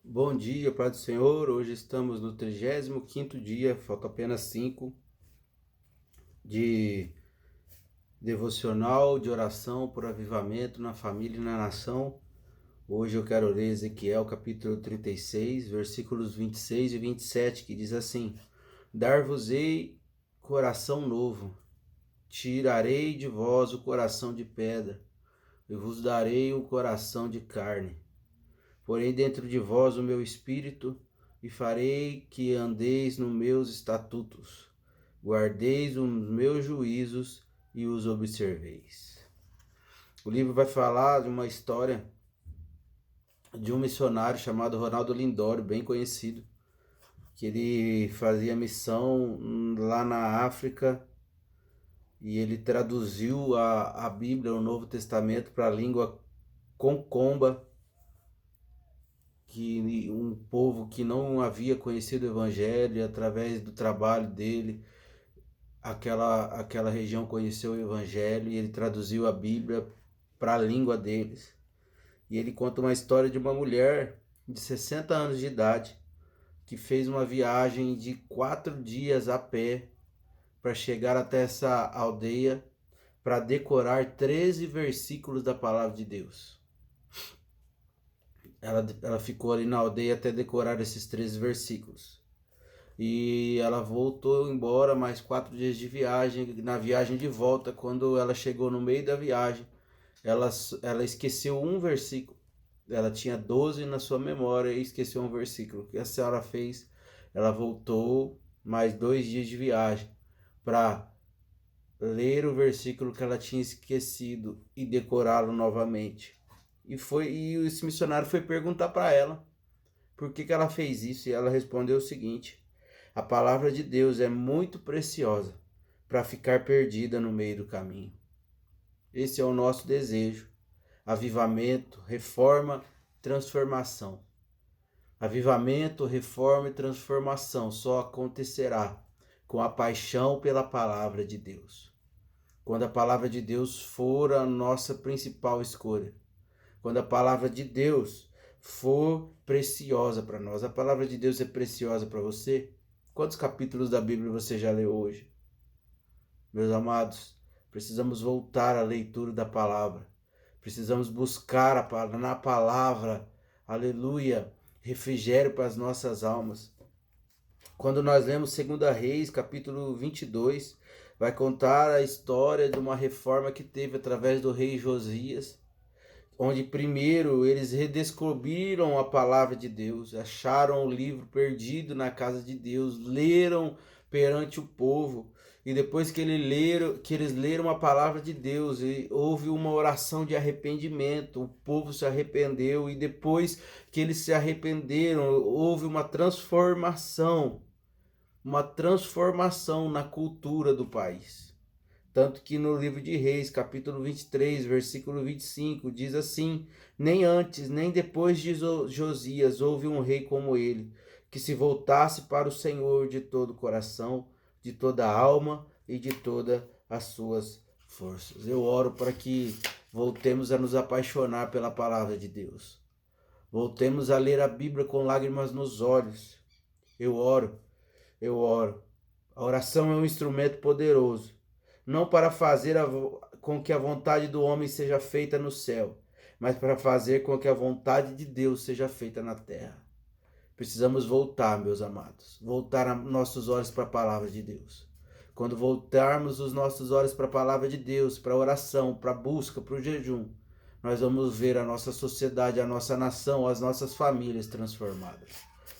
Bom dia, Pai do Senhor. Hoje estamos no 35º dia, falta apenas 5 de devocional, de oração por avivamento na família e na nação. Hoje eu quero ler Ezequiel capítulo 36, versículos 26 e 27, que diz assim: Dar-vos-ei coração novo, tirarei de vós o coração de pedra, e vos darei um coração de carne. Porém dentro de vós o meu espírito, e farei que andeis nos meus estatutos, guardeis os meus juízos e os observeis. O livro vai falar de uma história de um missionário chamado Ronaldo Lindório, bem conhecido, que ele fazia missão lá na África e ele traduziu a Bíblia, o Novo Testamento, para a língua concomba, que um povo que não havia conhecido o Evangelho, e através do trabalho dele, aquela região conheceu o Evangelho e ele traduziu a Bíblia para a língua deles. E ele conta uma história de uma mulher de 60 anos de idade que fez uma viagem de 4 dias a pé para chegar até essa aldeia para decorar 13 versículos da palavra de Deus. Ela ficou ali na aldeia até decorar esses 13 versículos. E ela voltou embora mais 4 dias de viagem. Na viagem de volta, quando ela chegou no meio da viagem, ela esqueceu um versículo. Ela tinha 12 na sua memória e esqueceu um versículo. O que a senhora fez? Ela voltou mais 2 dias de viagem para ler o versículo que ela tinha esquecido e decorá-lo novamente. E esse missionário foi perguntar para ela por que ela fez isso, e ela respondeu o seguinte: a palavra de Deus é muito preciosa para ficar perdida no meio do caminho. Esse é o nosso desejo: avivamento, reforma, transformação. Avivamento, reforma e transformação só acontecerá com a paixão pela palavra de Deus. Quando a palavra de Deus for a nossa principal escolha. Quando a palavra de Deus for preciosa para nós. A palavra de Deus é preciosa para você? Quantos capítulos da Bíblia você já leu hoje? Meus amados, precisamos voltar à leitura da palavra. Precisamos buscar na palavra, aleluia, refrigério para as nossas almas. Quando nós lemos 2 Reis, capítulo 22, vai contar a história de uma reforma que teve através do rei Josias, onde primeiro eles redescobriram a palavra de Deus, acharam o livro perdido na casa de Deus, leram perante o povo, e depois que eles leram a palavra de Deus, e houve uma oração de arrependimento, o povo se arrependeu, e depois que eles se arrependeram, houve uma transformação na cultura do país. Tanto que no livro de Reis, capítulo 23, versículo 25, diz assim: nem antes, nem depois de Josias houve um rei como ele, que se voltasse para o Senhor de todo o coração, de toda a alma e de todas as suas forças. Eu oro para que voltemos a nos apaixonar pela palavra de Deus. Voltemos a ler a Bíblia com lágrimas nos olhos. Eu oro. A oração é um instrumento poderoso, não para fazer com que a vontade do homem seja feita no céu, mas para fazer com que a vontade de Deus seja feita na terra. Precisamos voltar, meus amados, voltar nossos olhos para a palavra de Deus. Quando voltarmos os nossos olhos para a palavra de Deus, para a oração, para a busca, para o jejum, nós vamos ver a nossa sociedade, a nossa nação, as nossas famílias transformadas.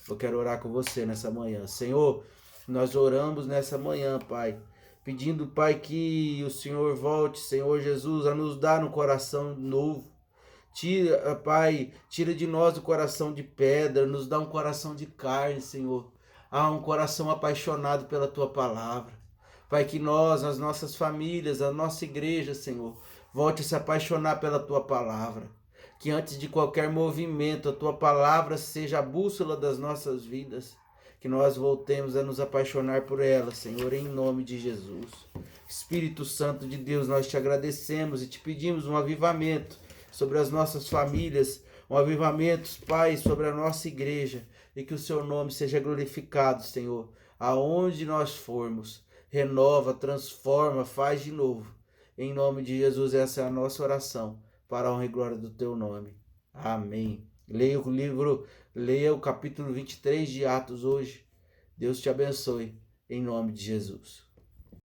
Eu quero orar com você nessa manhã. Senhor, nós oramos nessa manhã, Pai, pedindo, Pai, que o Senhor volte, Senhor Jesus, a nos dar um coração novo. Tira, Pai, tira de nós o coração de pedra, nos dá um coração de carne, Senhor. Um coração apaixonado pela Tua palavra. Pai, que nós, as nossas famílias, a nossa igreja, Senhor, volte a se apaixonar pela Tua palavra. Que antes de qualquer movimento, a Tua palavra seja a bússola das nossas vidas. Que nós voltemos a nos apaixonar por ela, Senhor, em nome de Jesus. Espírito Santo de Deus, nós te agradecemos e te pedimos um avivamento sobre as nossas famílias, Um avivamento, Pai, sobre a nossa igreja e que o seu nome seja glorificado, Senhor, aonde nós formos. Renova, transforma, faz de novo. Em nome de Jesus, essa é a nossa oração, para a honra e glória do teu nome. Amém. Leia o capítulo 23 de Atos hoje. Deus te abençoe, em nome de Jesus.